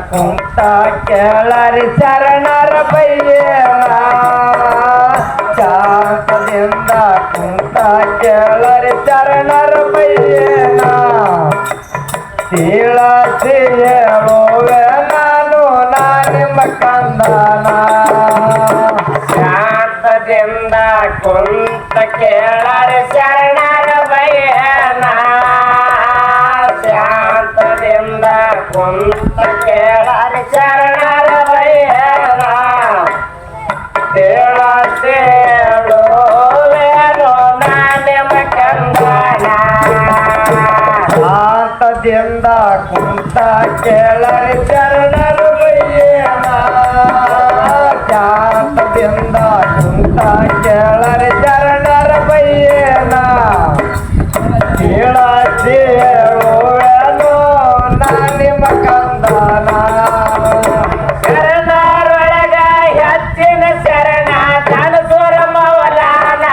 ಕುಂತ ಕೇಳರಿ ಶರಣರ ಬಯ್ಯನ ಶಾಂತದಿಂದ ಕುಂತ ಕೇಳರಿ ಶರಣರ ಬಯ್ಯನ ತಿಳಿಸಿ ಹೇಳುವೆ ನಾನು ನಿಮ್ಮ ಕಂದನ ಶಾಂತದಿಂದ ಕುಂತ ಕೇಳರಿ ಶರಣರ ಬಯ್ಯನ ಶಾಂತದಿಂದ ಕುಂತ ಕೇಳರಿ ಶರಣರ ಬಯ್ಯನ ತಿಳಿಸಿ ಹೇಳುವೆನು ನಿಮ್ಮ ಕಂದನ ಶಾಂತದಿಂದ ಕುಂತ ಕೇಳರಿ ಶರಣರ ಬಯ್ಯನ ಶಾಂತದಿಂದ ಕುಂತ ಕೇಳರಿ ಶರಣರ ಬಯ್ಯನ ಕೇಳಸಿ ಹೇಳುವೆನು ನಿಮ್ಮ ಕಂದನ ಶರಣರೊಳಗ ಹೆಚ್ಚಿನ ಶರಣ ತನಸುರ ಮೌಲಾನ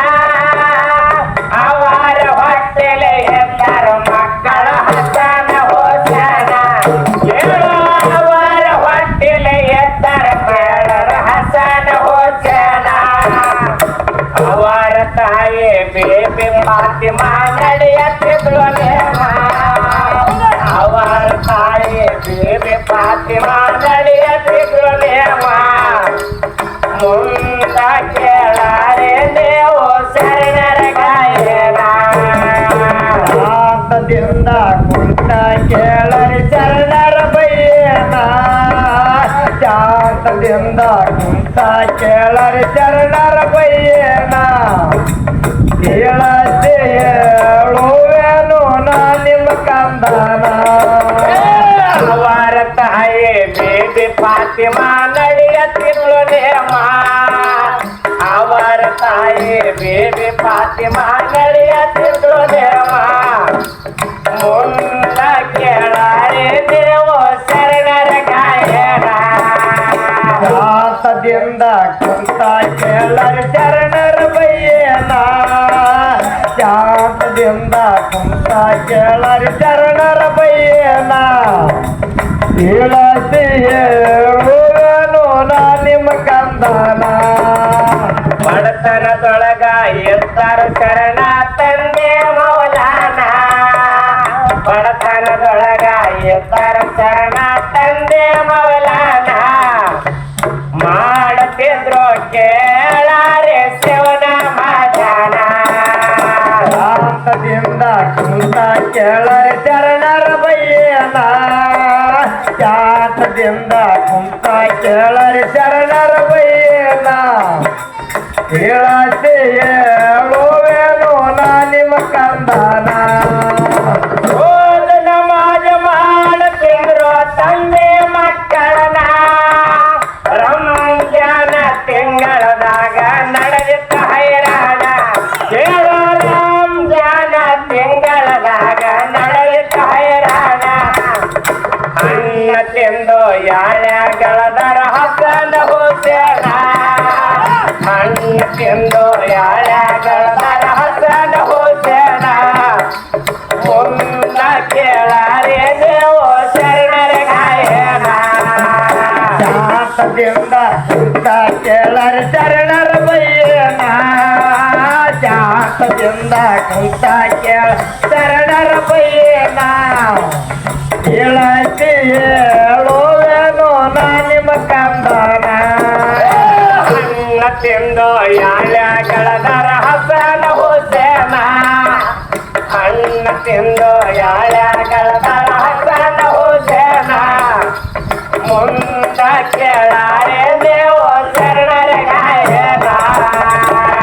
ಅವರ ಹೊಟ್ಟೆಲೆ ಎಲ್ಲರ ಮಕ್ಕಳ ಹಸನ ಹೋಸನ ಅವರ ಹೊಟ್ಟೆಲೆ ಎತ್ತರ ಮೇಳರ ಹಸನ ಹೋಸನ ಅವರ ತಾಯಿ ಬೇಬಿ ಫಾತಿಮಾ ನಡೆಯುತ್ತಿದ್ಳು ನೇಮ ಅವರ ತಾಯಿ ಬೇಬಿ ಫಾತಿಮಾ ನಡೆಯುತ್ತಿದ್ಳು ನೇಮ ಮುಂದ ಕೇಳಾರೆ ನೀವು ಶರಣರ ಗಾಯನ ಶಾಂತದಿಂದ ಕುಂತ ಕೇಳರಿ ಶರಣರ ಬಯ್ಯನ ಶಾಂತದಿಂದ ಕುಂತ ಕೇಳರಿ ಶರಣರ ಬಯ್ಯನ ಕೇಳಸಿ ಹೇಳುವೆನು ನಿಮ್ಮ ಕಂದನ ಅವರ ತಾಯಿ ಬೇಬಿ ಫಾತಿಮಾ ನಡೆಯುತ್ತಿದ್ಳು ನೇಮ ಅವರ ತಾಯಿ ಬೇಬಿ ಫಾತಿಮಾ ನಡೆಯುತ್ತಿದ್ಳು ನೇಮ ಮುಂದ ಕೇಳಾರೆ ನೀವು ಶರಣರ ಗಾಯನ ಶಾಂತದಿಂದ ಕುಂತ ಕೇಳರಿ ಶರಣರ ಬಯ್ಯನ ಶಾಂತದಿಂದ ಕುಂತ ಕೇಳರಿ ಶರಣರ ಬಯ್ಯನ ತಿಳಿಸಿ ಹೇಳುವೆನು ನಿಮ್ಮ ಕಂದನ ಬಡತನದೊಳಗ ಎತ್ತರ ಶರಣ ತಂದೆ ಮೌಲಾನ ಬಡತನದೊಳಗ ಎತ್ತರ ಶರಣ ತಂದೆ ಮೌಲಾನ ಮಾಡುತ್ತಿದ್ರು ಕೇಳಾರೆ ಶಿವನ ಮಜಾನ ಶಾಂತದಿಂದ ಕುಂತ ಕೇಳರಿ ಶರಣರ ಬಯ್ಯನ ಶಾಂತದಿಂದ ಕುಂತ ಕೇಳರಿ ಶರಣರ ಬಯ್ಯನ ತಿಳಿಸಿ ಹೇಳುವೆನು ನಿಮ್ಮ ಕಂದನ ಓದ ನಮಾಜ ಮಾಡುತ್ತಿದ್ರು ತಂದೆ ಮಕ್ಕಳನ ರಂಜಾನ ತಿಂಗಳದಾಗ ನಡೆದಿತ್ತ ಹೈರಾಣ ಕೇಳೋ ರಂಜಾನ ತಿಂಗಳದಾಗ ನಡೆದಿತ್ತ ಹೈರಾಣ ಅನ್ನ ತಿಂದು ಯಾಳ್ಯಾಗಳದರ ಹಸನ ಹುಸೇನ ಅನ್ನ ತಿಂದು ಯಾಳ್ಯಾಗಳದರ ಹಸನ ಹುಸೇನ ಮುಂದ ಕೇಳಾರೆ ನೀವು ಶರಣರ ಗಾಯನ ಶಾಂತದಿಂದ ಕುಂತ ಕೇಳರಿ ಶರಣರ ಬಯ್ಯನ ಶಾಂತದಿಂದ ಕುಂತ ಕೇಳ ಶರಣರ ಬಯ್ಯನ ತಿಳಿಸಿ ಹೇಳುವೆನು ನಿಮ್ಮ ಕಂದನ ಅನ್ನ ತಿಂದು ಯಾಳ್ಯಾಗಳದರ ಹಸನ ಹುಸೇನ ಅನ್ನ ತಿಂದು ಯಾಳ್ಯಾಗಳದರ ಹಸನ ಹುಸೇನ ಮುಂದ ಕೇಳಾರೆ ನೀವು ಶರಣರ ಗಾಯನ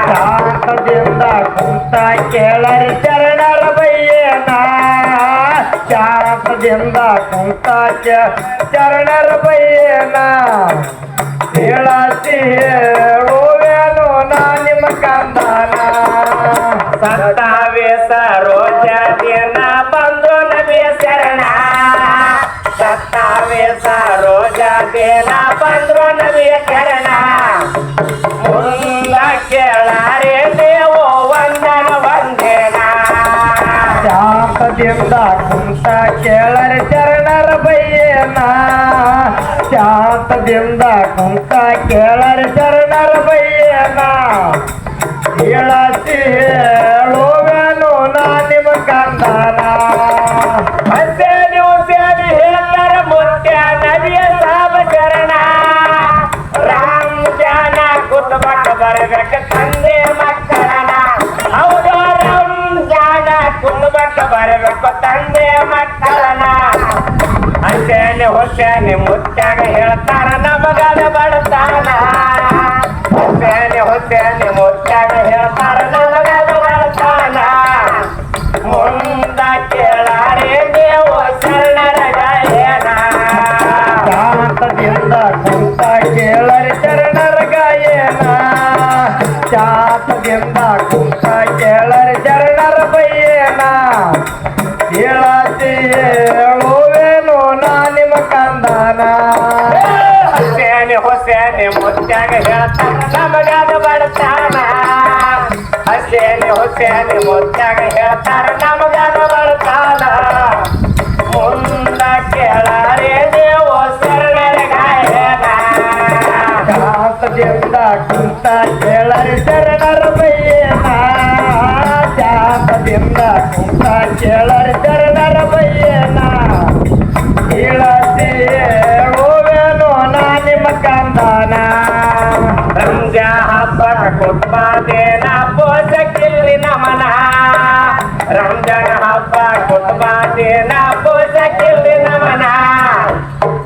ಶಾಂತದಿಂದ ಕುಂತ ಕೇಳರಿ ಶರಣರ ಬಯ್ಯನ ಶಾಂತದಿಂದ ಕುಂತ ಶರಣರ ಬಯ್ಯನ ತಿಳಿಸಿ ಹೇಳುವೆನು ನಿಮ್ಮ ಕಂದನ ಸತ್ತಾವೆ ಸರೋಜ ದಿನ ಬಂದು ನಬಿ ಶರಣ ಸತ್ತಾವೆ ಸರೋಜ ದಿನ ಬಂದ್ರು ನಬಿ ಶರಣ ಮುಂದ ಕೇಳಾರೆ ನೀವು ವಂದನ ವಂದನ ಶಾಂತದಿಂದ ಕುಂತ ಕೇಳರಿ ಶರಣರ ಬಯ್ಯನ ಶಾಂತದಿಂದ ಕುಂತ ಕೇಳರಿ ಶರಣರ ಬಯ್ಯನ ಹೇಳತಿ ಹೇಳುವೆನು ನಾ ನಿಮ್ಮ ಕಂದನ ಹಸೇನಿ ಹುಸೇನಿ ಹೇಳ್ತಾರ ಮುತ್ಯ ನಬಿಯ ಸಾಬ ಶರಣ ರಾಮ್ ಜಾನ ಕುತ್ಬಟ್ಟ ಬರಬೇಕ ತಂದೆ ಮಕ್ಕಳನ ಹೌದು ರಂಜಾನ ಕುತ್ಬಟ್ಟ ಬರಬೇಕು ತಂದೆ ಮಕ್ಕಳನ ಹಸೇನಿ ಹುಸೇನಿ ಮುತ್ಯಾಗ ಹೇಳ್ತಾರ ನಮಗದ ಬಡತಾನ ಹಸೇನಿ ಹುಸೇನಿ ಮುತ್ಯಾಗ ಹೇಳ್ತಾರ ನಮಗದ ಬಡತಾನ ಮುಂದ ಕೇಳಾರೆ ದೇವ ಶರಣರ ಗಾಯನ ಶಾಂತದಿಂದ ಕುಂತ ಕೇಳರಿ ಶರಣರ ಗಾಯನ ಶಾಂತದಿಂದ ಕುಂತ ಕೇಳರಿ ಶರಣರ ಬಯ್ಯನ ಹೇಳತಿ ಹೇಳುವೆನು ನಾ ನಿಮ್ಮ ಕಂದನ ಹಸೇನಿ ಹುಸೇನಿ ಮುತ್ಯಾಗ ಹೇಳ್ತಾರ ನಮಗದ ಬಡತಾನ ಹಸೇನಿ ಹುಸೇನಿ ಮುತ್ಯಾಗ ಹೇಳ್ತಾರ ನಮಗದ ಬಡತಾನ ಮುಂದ ಕೇಳಾರೆ ದೇವ ಶರಣರ ಗಾಯನ ಶಾಂತದಿಂದ ಕುಂತ ಕೇಳರಿ ಶರಣರ ಬಯ್ಯನ ಶಾಂತದಿಂದ ಕುಂತ ಕೇಳರಿ ಶರಣರ ಬಯ್ಯನ ಹೇಳತಿ ಹೇಳುವೆನು ನಾ ನಿಮ್ಮ ಕಂದನ ರಂಜಾ ಹಬ್ಬದ ಕುತ್ಬಾದೇನ ಪೋಷಕಿಲ್ಲಿ ನಮನ ರಂಜಾನ ಹಬ್ಬ ಕುತ್ಬಾದೇನ ಪೋಷಕಿಲ್ಲಿ ನಮನ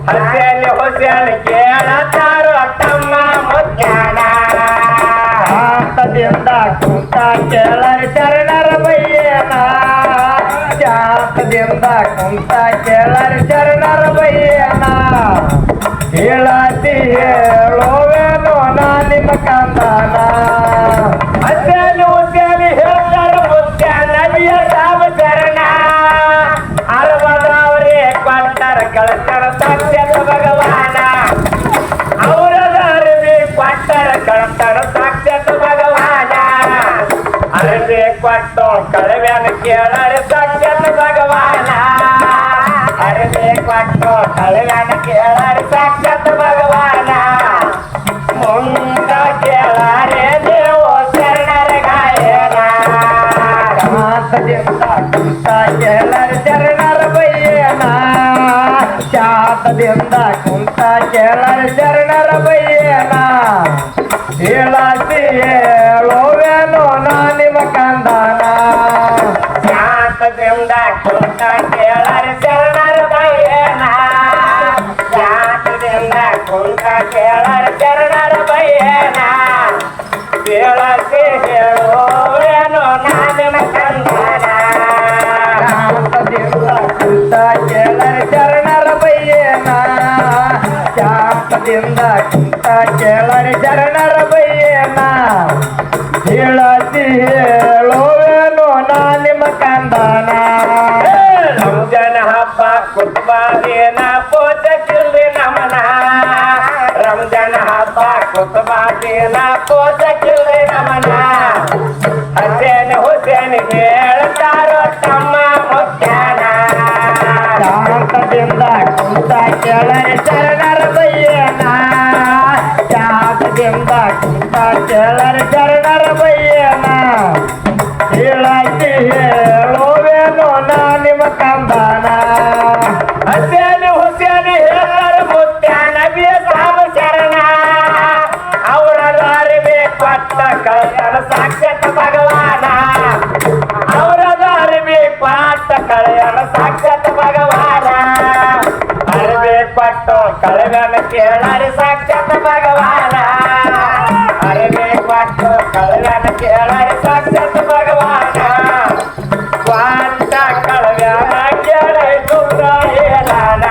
ಹಸೇಲಿ ಹುಸೇಲಿ ಕೇಳತಾರೋ ತಮ್ಮ ಮುತ್ಯಾನ ಶಾಂತದಿಂದ ಕುಂತ ಕೇಳರಿ ಶರಣರ ಬಯ್ಯನ ಶಾಂತದಿಂದ ಕುಂತ ಕೇಳರಿ ಶರಣರ ಬಯ್ಯನ ಹೇಳತಿ ಹೇಳುವೆನು ನಾ ನಿಮ್ಮ ಕಂದನ ಹಸೇಲಿ ಹುಸೇಲಿ ಹೇಳ್ತಾರ ಮುತ್ಯ ನಬಿಯ ಸಾಬ ಶರಣ ಅರವದವರೇ ಕೊಟ್ಟರ ಕಳ್ತಾರ ಸಾಕ್ಷಾತ್ ಭಗವಾನ ಅವರದ ಅರಿವಿ ಕೊಟ್ಟರ ಕಳ್ತಾರ ಸಾಕ್ಷಾತ್ ಭಗವಾನ ಅರಿವಿ ಕೊಟ್ಟು ಕಳವ್ಯಾನ ಕೇಳರೆ ಸಾಕ್ಷಾತ್ ಭಗವಾನ ಅರಿವಿ ಕೊಟ್ಟು ಕಳವ್ಯಾನ ಕೇಳರೆ ಸಾಕ್ಷಾತ್ ಭಗವಾನ ಮುಂದ ಕೇಳಾರೆ ದೇವ ಶರಣರ ಗಾಯನ ಶಾಂತದಿಂದ ಕುಂತ ಕೇಳರಿ ಶರಣರ ಬಯ್ಯನ ಶಾಂತದಿಂದ ಕುಂತ ಕೇಳರಿ ಶರಣರ ಬಯ್ಯನ ಹೇಳತಿ ಹೇಳುವೆನು ನಾ ನಿಮ್ಮ ಕಂದನ ಶಾಂತದಿಂದ ಕುಂತ ಕೇಳರೆ ಶರಣರ ಬಯ್ಯನ ಶಾಂತದಿಂದ ಕುಂತ ಕೇಳರೆ ಶರಣರ ಬಯ್ಯನ ಕೇಳತಿ ಹೇಳುವೇನು ನಾನಿನ ಕಂದನ ಶಾಂತದಿಂದ ಕುಂತ ಕೇಳರಿ ಶರಣರ ಬಯ್ಯನ ಶಾಂತದಿಂದ ಕುಂತ ಕೇಳರಿ ಶರಣರ ಬಯ್ಯನ ಹೇಳತಿ ಹೇಳುವೆನು ನಾ ನಿಮ್ಮ ಕಂದನ ರಂಜಾನ ಹಬ್ಬ ಕುತ್ಬಾದೇನ ಪೋಷಕಿಲ್ಲಿ ನಮನ ರಂಜಾನ ಹಬ್ಬ ಕುತ್ಬಾದೇನ ಪೋಷಕಿಲ್ಲಿ ನಮನ ಹಸೇನಿ ಹುಸೇನಿ ಹೇಳ್ತಾರೋ ತಮ್ಮ ಮುತ್ಯಾನ ಶಾಂತದಿಂದ ಕುಂತ ಕೇಳರಿ ಶರಣರ ಬಯ್ಯನ ಶಾಂತದಿಂದ ಕುಂತ ಕೇಳರಿ ಶರಣರ ಬಯ್ಯನ ಹೇಳತಿ ಹೇಳುವೆನು ನಾ ನಿಮ್ಮ ಕಂದನ ಹಸೇನಿ ಹುಸೇನಿ ಹೇಳ್ತಾರ ಮುತ್ಯ ನಬಿಯ ಸಾಬ ಶರಣ ಅವರ ಅರಿವಿ ಕೊಟ್ಟ ಕಳ್ತಾರ ಸಾಕ್ಷಾತ್ ಭಗವಾನ ಅವರದ ಅರಿವಿ ಕೊಟ್ಟ ಕಳೆಯನ ಸಾಕ್ಷಾತ್ ಭಗವಾನ ಅರಿವಿ ಕೊಟ್ಟು ಕಳೆಗನ ಕೇಳರಿ ಸಾಕ್ಷಾತ್ ಭಗವಾನ ಅರಿವಿ ಕೊಟ್ಟು ಕಳೆಗನ ಕೇಳರಿ ಸಾಕ್ಷಾತ್ ಭಗವಾನ ಸ್ವಂತ ಕಳವ್ಯಾನ ಕೇಳಿ ಸುಂದ ಹೇಳನ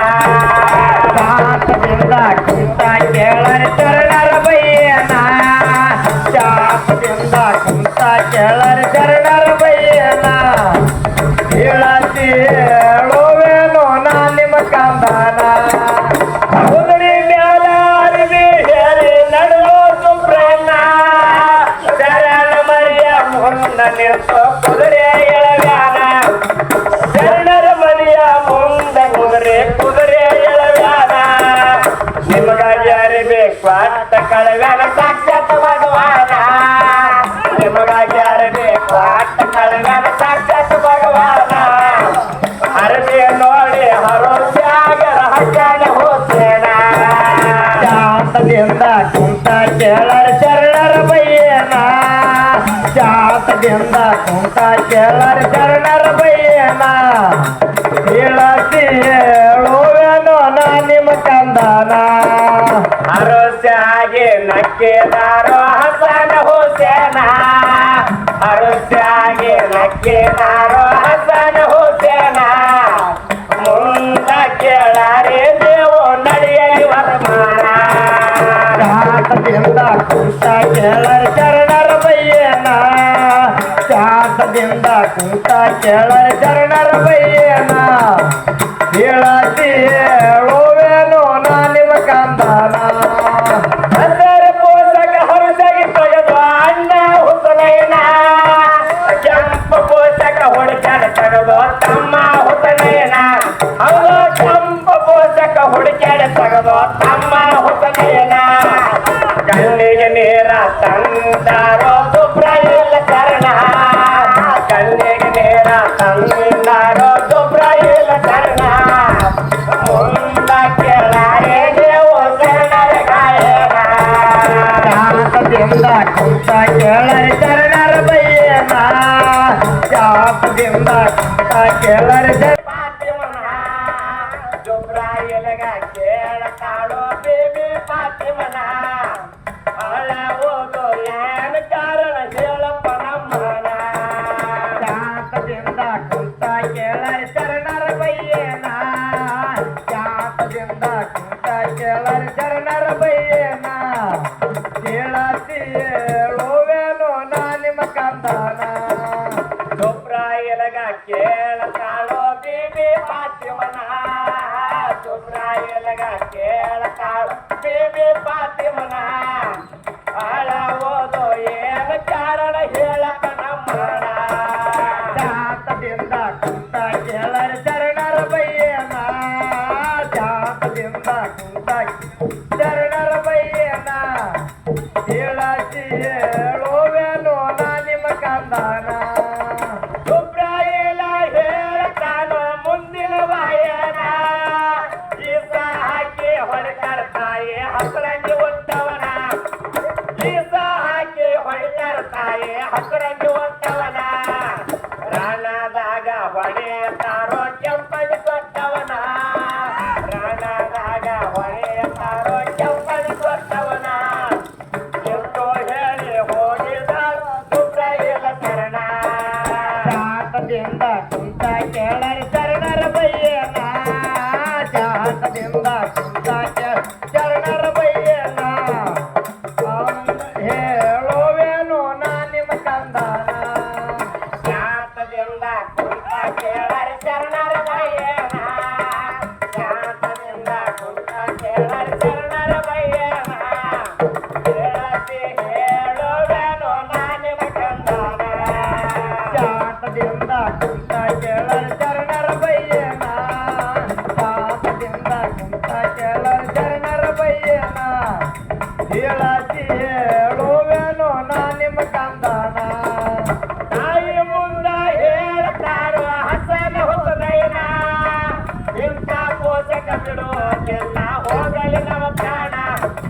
ಶಾಂತದಿಂದ ಕುಂತ ಕೇಳರಿ ಶರಣರ ಬಯ್ಯನ ಶಾಂತದಿಂದ ಕುಂತ ಕೇಳರಿ ಶರಣರ ಬಯ್ಯನ ಹೇಳತಿ ಹೇಳುವೆನು ನಾ ನಿಮ್ಮ ಕಂದನ ಉಗುಳಿ ಮ್ಯಾಲ ಅರಿವಿ ಹೇಳಿ ನಡುವ ಸುಬ್ರಹ್ಮ ಶರಣ ಮರಿಯ ನಿಮಗಾಗಿ ಅರಿಬೇಕು ಅಟ್ಟ ಕಳವ್ಯಾನ ಸಾಕ್ಷಾತ್ ಭಗವಾನ ನಿಮಗಾಗಿ ಅರಿಬೇಕು ಅಟ್ಟ ಕಳವ್ಯಾನ ಸಾಕ್ಷಾತ್ ಭಗವಾನ ಅರಬಿ ನೋಡಿ ಹರೋಸ್ಯಾಗರ ಹಗ್ಗನ ಹೋಸೇನ ಜಾತದಿಂದ ಕುಂತ ಕೇಳರ ಶರಣರ ಬಯ್ಯನ ಜಾತದಿಂದ ಕುಂತ ಕೇಳರ ಶರಣರ ಬಯ್ಯನ ಹೇಳತಿ ಹೇಳುವೆನೋ ನಾ ನಿಮ್ಮ ಕಂದನ ಹರೋಸ್ಯಾಗಿ ನಕ್ಕಿದಾರೋ ಹಸನ ಹುಸೇನ ಹರೋಸ್ಯಾಗಿ ನಕ್ಕಿದಾರೋ ಹಸನ ಹುಸೇನ ಮುಂದ ಕೇಳಾರೆ ದೇವು ನಡೆಯಲಿ ವರಮಾನ ಜಾತದಿಂದ ಕುಂತ ಕೇಳರ ಶರಣರ ಬಯ್ಯನ ಜಾತದಿಂದ ಕುಂತ ಕೇಳರ ಶರಣರ ಬಯ್ಯನ ಹೇಳತಿ ಹೇಳುವೆನೋ ನಾ ನಿಮ್ಮ ಕಂದನ ಅದರ ಪೋಷಕ ಹೊರಸಾಗಿ ತೆಗೆದು ಅಣ್ಣ ಹುಸನಯ್ಯನ ಕೆಂಪು ಪೋಷಕ ಹುಡುಕಾಡ ತೆಗೆದು ತಮ್ಮ ಹುಸನಯ್ಯನ ಹೌದು ಕೆಂಪು ಪೋಷಕ ಹುಡುಕಾಡ ತೆಗೆದು ತಮ್ಮ ಹುಸನಯ್ಯನ ಕಣ್ಣಿಗೆ ನೀರ ತಂದಾರೋ ಸುಬ್ರಾಯಿಲ್ಲ ಶರಣ ಕಣ್ಣಿಗೆ ನೀರ ತಂದಾರೋ ಸುಬ್ರಾಯಿಲ್ಲ ಶರಣ ಮುಂದ ಕೇಳಾರೆ ದೇವು ಶರಣರ ಗಾಯನ ಜಾತದಿಂದ ಕುಂತ ಕೇಳರ ಶರಣರ ಬಯ್ಯನ ಜಾತದಿಂದ ಕುಂತ ಕೇಳರ ಫಾತಿಮನ ಜುಬ್ರಾಯಿಲ್ಗ ಕೇಳತಾಳೋ ಬೇಬಿ ಫಾತಿಮನ ಅವಳ ಓದು ಏನ್ ಕಾರಣ ಹೇಳಪ್ಪ ನಮ್ಮನ ಜಾತದಿಂದ ಕುಂತ ಕೇಳರ ಶರಣರ ಬಯ್ಯನ ಜಾತದಿಂದ ಕುಂತ ಕೇಳರ ಶರಣರ ಬಯ್ಯನ ಕೇಳತಿ ಹೇಳುವೆನೋ ನಾ ನಿಮ್ಮ ಕಂದನ ಜುಬ್ರಾಯಿಲ್ಗ ಕೇಳತಾಳೋ ಬೇಬಿ ಫಾತಿಮನ ಜುಬ್ರಾಯಿಲ್ಗ ಕೇಳತಾಳೋ ಬೇಬಿ ಫಾತಿಮನ ಅವಳ ಓದು ಏನ್ ಕಾರಣ ಹೇಳಪ್ಪ ನಮ್ಮನ ಜಾತದಿಂದ ಕುಂತ ಕೇಳರ ಶರಣರ ಬಯ್ಯನ ಜಾತದಿಂದ ಕುಂತ ಶರಣರ ಬಯ್ಯನ ಹೇಳತಿ ಹೇಳುವೆನೋ ನಾ ನಿಮ್ಮ ಕಂದನ ಸುಬ್ರಾಯಿಲ ಹೇಳ್ತಾನೋ ಮುಂದಿನ ವಾಯನ ಈಸ ಹಾಕಿ ಹೊಡ್ತಾರ ತಾಯಿ ಹಸರಂಗಿ ಒತ್ತವನ ಈಸ ಹಾಕಿ ಹೊಡ್ತಾರ ತಾಯಿ ಹಸರಂಗಿ ಒತ್ತವನ ರಾಣದಾಗ ಹೊಡೆಯತಾರೋ ಕೆಂಪಗೆ ಕೊಟ್ಟವನ ರಾಣದಾಗ ಹೊಡೆಯತಾರೋ ಕೆಂಪಗೆ ಕೊಟ್ಟವನ ಎಷ್ಟು ಹೇಳಿ ಹೋಗಿದ ಸುಬ್ರಾಯಿಲ ಶರಣ ಜಾತದಿಂದ ಕುಂತ ಕೇಳರ ಶರಣರ ಬಯ್ಯನ ಜಾತದಿಂದ ಕುಂತ ಶರಣರ ಬಯ್ಯನ ಹೇಳುವೆನೋ ನಾ ನಿಮ್ಮ ಕಂದನ ಜಾತದಿಂದ ಕುಂತ ಕೇಳರ ಶರಣರ ಬಯ್ಯನ ಜಾತದಿಂದ ಕುಂತ ಕೇಳರ ಶರಣರ ಬಯ್ಯನ ಹೇಳತಿ ಹೇಳುವೆನೋ ನಾ ನಿಮ್ಮ ಕಂದನ ಜಾತದಿಂದ ಕುಂತ ಕೇಳರ ಶರಣರ ಬಯ್ಯನ ಜಾತದಿಂದ ಕುಂತ ಕೇಳರ ಶರಣರ ಬಯ್ಯನ ಹೇಳತಿ ಹೇಳುವೆನೋ ನಾ ನಿಮ್ಮ ಕಂದನ ತಾಯಿ ಮುಂದ ಹೇಳ್ತಾರೋ ಹಸನ ಹುಸನಯ್ಯನ ಇಂಥ ಪೋಷಕ ಬಿಡುವುದಿಲ್ಲ ಹೋಗಲಿ ನಮ್ಮ ಪ್ರಾಣ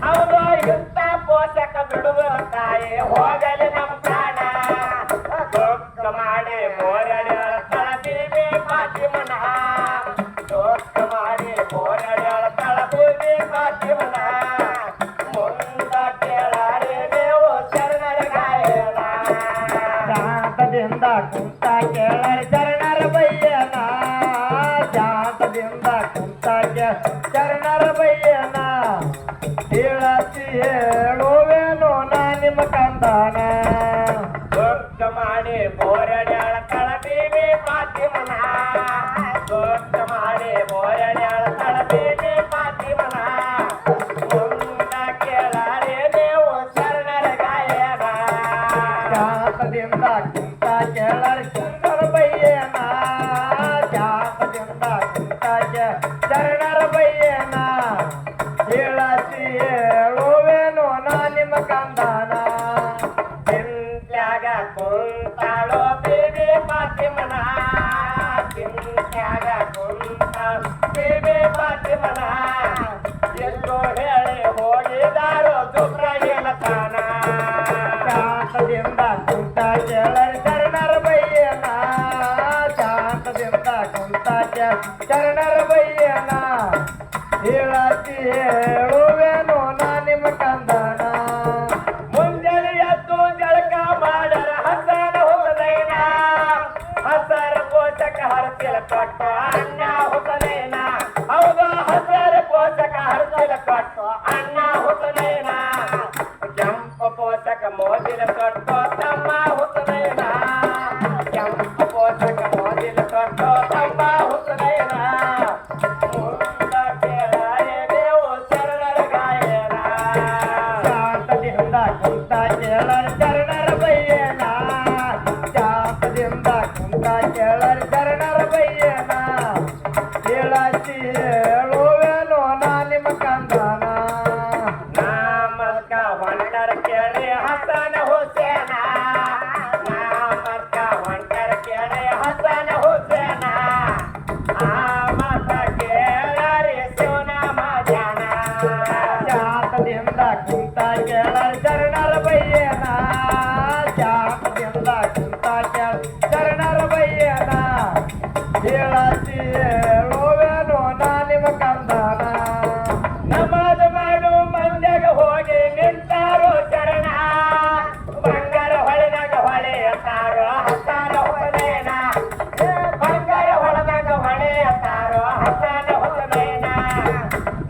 ಹೌದು ಇಂಥ ಪೋಷಕ ಬಿಡುವ ತಾಯಿ ಹೋಗಲಿ ನಮ್ಮ ಪ್ರಾಣ ದುಃಖ ಮಾಡಿ ಬೋರಡಿ ಅಳತಳ ಬೀಬಿ ಫಾತಿಮನ ದುಃಖ ಮಾಡಿ ಬೋರಡಿ ಅಳತಳ ಬೀಬಿ ಫಾತಿಮನ ಮುಂದ ಕೇಳಾರೆ ನೀವು ಶರಣರ ಗಾಯನ ಜಾತದಿಂದ ಕುಂತ ಕೇಳರ ಶರಣರ ಬಯ್ಯನ ಜಾತದಿಂದ ಕುಂತ ಶರಣರ ಬಯ್ಯನ ಹೇಳತಿ ಹೇಳುವೆನೋ ನಾ ನಿಮ್ಮ ಕಂದನ ದುಃಖ ಮಾಡಿ ಬೋರಡಿ ಅಳತಳ ಬೀಬಿ ಫಾತಿಮನ ದುಃಖ ಮಾಡಿ ಬೋರಡಿ ಅಳತಳ ಬೀಬಿ ಫಾತಿಮನ ಮುಂದ ಕೇಳಾರೆ ನೀವು ಶರಣರ ಗಾಯನ ಜಾತದಿಂದ ಕುಂತ ಕೇಳರ ಶರಣರ ಬಯ್ಯನ ಜಾತದಿಂದ ಕುಂತ ಶರಣರ ಬಯ್ಯನ ಹೇಳತಿ ಕಂದನ ಚಿಂತ್ಯಾಗ ಕುಂತಾಳೋ ಬೇಬಿ ಫಾತಿಮನ ಚಿಂತ್ಯಾಗ ಕುಂತಾಳೋ ಬೇಬಿ ಫಾತಿಮನ ಎಲ್ಲೋ ಹೇಳಿ ಹೋಗಿದಾರೋ ದುಬ್ರ ಹೇಳ್ತಾನ ಶಾಂತದಿಂದ ಕುಂತ ಕೇಳರ ಶರಣರ ಬಯ್ಯನ ಶಾಂತದಿಂದ ಕುಂತ ಶರಣರ ಬಯ್ಯನ ಹೇಳತಿ ಹೇಳುವೆನು ನಾ ನಿಮ್ಮ ಕಂದನ ಮುಂಜಾನೆ ಎದ್ದು ಜಳಕ ಮಾಡರ ಹಸನ ಹುಸನೈನ ಹಸರ ಪೋಷಕ ಹರಸಿಲ ಕೊಟ್ಟು ಅಣ್ಣ ಹುಸನೈನ ಹೌದು ಹಸರ ಪೋಷಕ ಹರಸಿಲ ಕೊಟ್ಟು ಅಣ್ಣ ಹುಸನೈನ ಕೆಂಪು ಪೋಷಕ ಮೋದಿಲ ಕೊಟ್ಟು ತಮ್ಮ ಹುಸನೈನ ಕೆಂಪು ಪೋಷಕ ಮೋದಿಲ ಕೊಟ್ಟು ತಮ್ಮ ಹುಸನೈನ ಮುಂದ ಕೇಳಾರೆ ದೇವು ಶರಣರ ಗಾಯನ ಶಾಂತದಿಂದ ಕುಂತ ಕೇಳರ ಶರಣರ ಬಯ್ಯನ ಶಾಂತದಿಂದ ಕುಂತ ಕೇಳರ ಶರಣರ ಬಯ್ಯನ ಹೇಳತಿ ಹೇಳುವೆನು ನಾ ನಿಮ್ಮ ಕಂದನ ನಾಮಕ ಹೊಂಟರ ಕೇಳಿ ಹಸನ ಹುಸೇನ ನಾಮಕ ಹೊಂಟರ ಕೇಳಿ ಹಸನ ಹುಸೇನ ಆ ಮತ ಕೇಳರಿ ಶಿವನಾಮ ಜಾನ ಶಾಂತದಿಂದ ಕುಂತ ಕೇಳರ ಶರಣರ ಬಯ್ಯನ ಶಾಂತದಿಂದ ಕುಂತ ಕೇಳ ಶರಣರ ಬಯ್ಯನ ಹೇಳತಿ ಹೇಳುವೆನು ನಾ ನಿಮ್ಮ ಕಂದನ ನಮಾಜ್ ಮಾಡು ಮಂದ್ಯಾಗ ಹೋಗಿ ನಿಂತಾರೋ ಶರಣ ಬಂಗಾರ ಹೊಳೆದಾಗ ಹೊಳೆಯತ್ತಾರೋ ಹಸನ ಹುಸನೇನ ಬಂಗಾರ ಹೊಳೆದಾಗ ಹೊಳೆಯತ್ತಾರೋ ಹಸನ ಹುಸನೇನ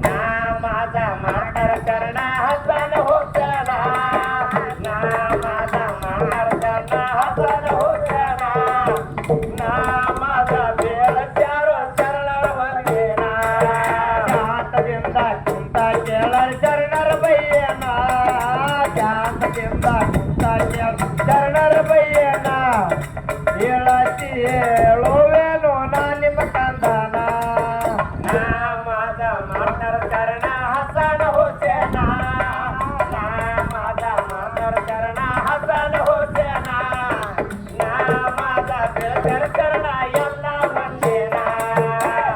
ನಾಮಾದ ಮಾಡ್ತಾರ ಶರಣ ಹಸನ ಹುಸೇನ ನಾಮಾದ ಮಾಡ್ತಾರ ಶರಣ ಹಸನ ಹುಸೇನ ನಾಮಾದ ಬೇಳತ್ಯಾರೋ ಶರಣರ ವರ್ಗೇನ ಶಾಂತದಿಂದ ಕುಂತ ಕೇಳರ ಶರಣರ ಬಯ್ಯನ ಶಾಂತದಿಂದ ಕುಂತ ಕೇಳ ಶರಣರ ಬಯ್ಯನ ಹೇಳತಿ ಹೇಳುವೆನು ನಾ ನಿಮ್ಮ ಕಂದನ ನಾಮದ ಮಾಡ್ತಾರ ಶರಣ ಹಸನ ಹುಸೇನ ನಾಮದ ಮಾಡ್ತಾರ ಶರಣ ಹಸನ ಹುಸೇನ ನಾಮದ ಬೆಳತರ ಶರಣ ಎಲ್ಲ ಮಂದಿನ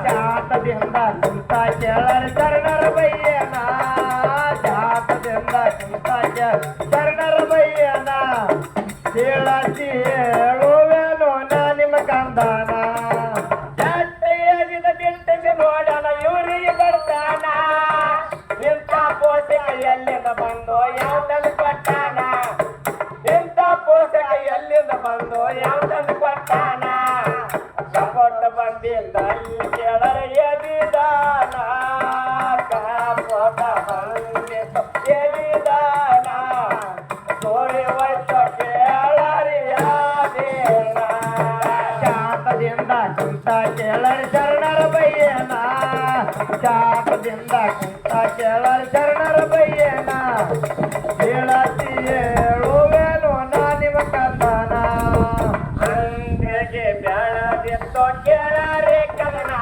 ಶಾಂತದಿಂದ ಕುಂತ ಕೇಳರ ಶರಣರ ಬಯ್ಯನ ಶಾಂತದಿಂದ ಕುಂತ ಕೇಳ ಶರಣರ ಬಯ್ಯನ ಹೇಳತಿ ಹೇಳುವೆನು ನಾ ನಿಮ್ಮ ಕಂದನ ಜಟ್ಟೆಯದಿದ ಬಿಟ್ಟಿಗೆ ನೋಡೋಣ ಇವರಿಗೆ ಬರ್ತಾನ ಇಂಥ ಪೋಷಕ ಎಲ್ಲಿಂದ ಬಂದು ಯಾವ್ದನ್ನು ಕೊಟ್ಟಾನ ಇಂಥ ಪೋಷಕ ಎಲ್ಲಿಂದ ಬಂದು ಯಾವ್ದನ್ನು ಕೊಟ್ಟಾನ ಕಪಟ ಬಂದಿಲ್ಲ ಅಲ್ಲಿ ಕೇಳರ ಎದಿದಾನ ಕಪಟ ಬಂದಿತ್ತು ಎದಿದಾನ ತೋರಿ ವಯಸ್ಸ ಕೇಳರಿ ಯಾದೇನ ಶಾಪದಿಂದ ಕುಂತ ಕೇಳರ ಶರಣರ ಬಯ್ಯನ ಶಾಪದಿಂದ ಕುಂತ ಕೇಳರ ಶರಣರ ಬಯ್ಯನ ಹೇಳತಿ ಹೇಳುವೆನು ನಾ ನಿಮ್ಮ ಕಂದನ ಅಂತೆಗೆ ಬ್ಯಾಳದಿತ್ತು ಕೇಳಾರೆ ಕಲನ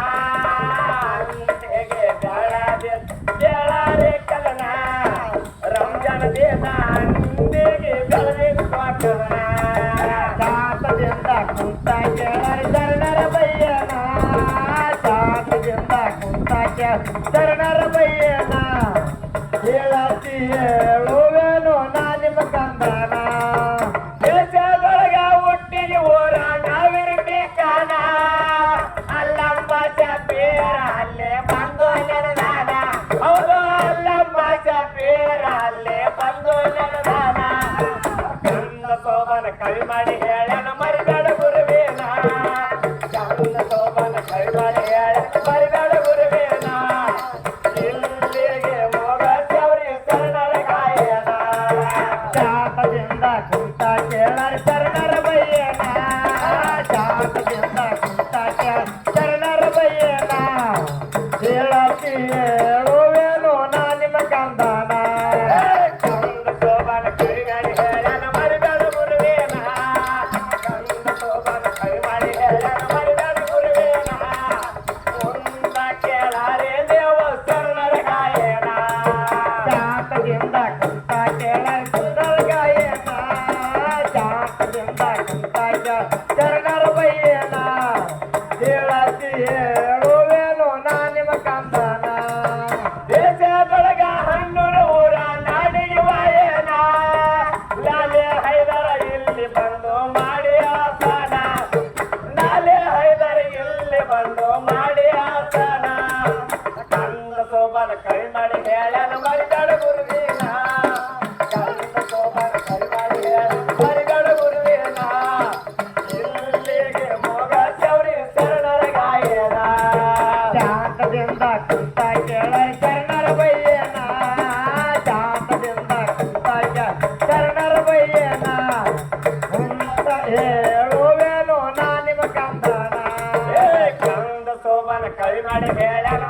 ಅಂತೆಗೆ ಬ್ಯಾಳದಿತ್ತು ಕೇಳಾರೆ ಕಲನ ರಂಜಾನ ದಿನ ಅಂತೆಗೆ ಬೆಳೆದಿತ್ತು ಕಲನ ಶಾಪದಿಂದ ಕುಂತ ಕೇಳರ ಶರಣರ ಬಯ್ಯನ ಶಾಪದಿಂದ ಕುಂತ ಕೇಳ ಶರಣರ ಬಯ್ಯನ ಹೇಳತಿ ಹೇಳುವೆನು ನಾ ನಿಮ್ಮ ಕಂದನ ದೇಶದೊಳಗ ಒಟ್ಟಿಗೆ ಊರ ನಾವಿರ್ಬೇಕಾನ ಅಲ್ಲಮ್ಮ ಚಪೇರ ಅಲ್ಲೇ ಬಂದು ನೆನದಾನ ಹೌದು ಅಲ್ಲಮ್ಮ ಚಪೇರ ಅಲ್ಲೇ ಬಂದು ನೆನದಾನ ಚಂದ ಸೋಬನ ಕವಿ ಮಾಡಿ ಹೇಳನ ಮರಿಬೇಡ ಗುರುವೇನ ಚಂದ ಸೋಬನ ಕವಿ ಮಾಡಿ ಹೇಳನ ಮರಿಬೇಡ ಗುರುವೇನ ಇಲ್ಲಿಗೆ ಮೋಗ ಚೌರಿ ಶರಣರ ಗಾಯನ ಶಾಪದಿಂದ ಕುಂತ ಕೇಳರ ಶರಣರ ಬಯ್ಯನ ಶಾಪದಿಂದ ಕುಂತ ಕೇಳ ಶರಣರ ಬಯ್ಯನ ಹೇಳತಿ ಹೇಳುವೆನು ನಾ ನಿಮ್ಮ ಕಂದನ ಚಂದ ಸೋಬನ ಕವಿ ಮಾಡಿ ಹೇಳನ ಮರಿಬೇಡ ಗುರುವೇನ ಹೇಳ್ಯಾನ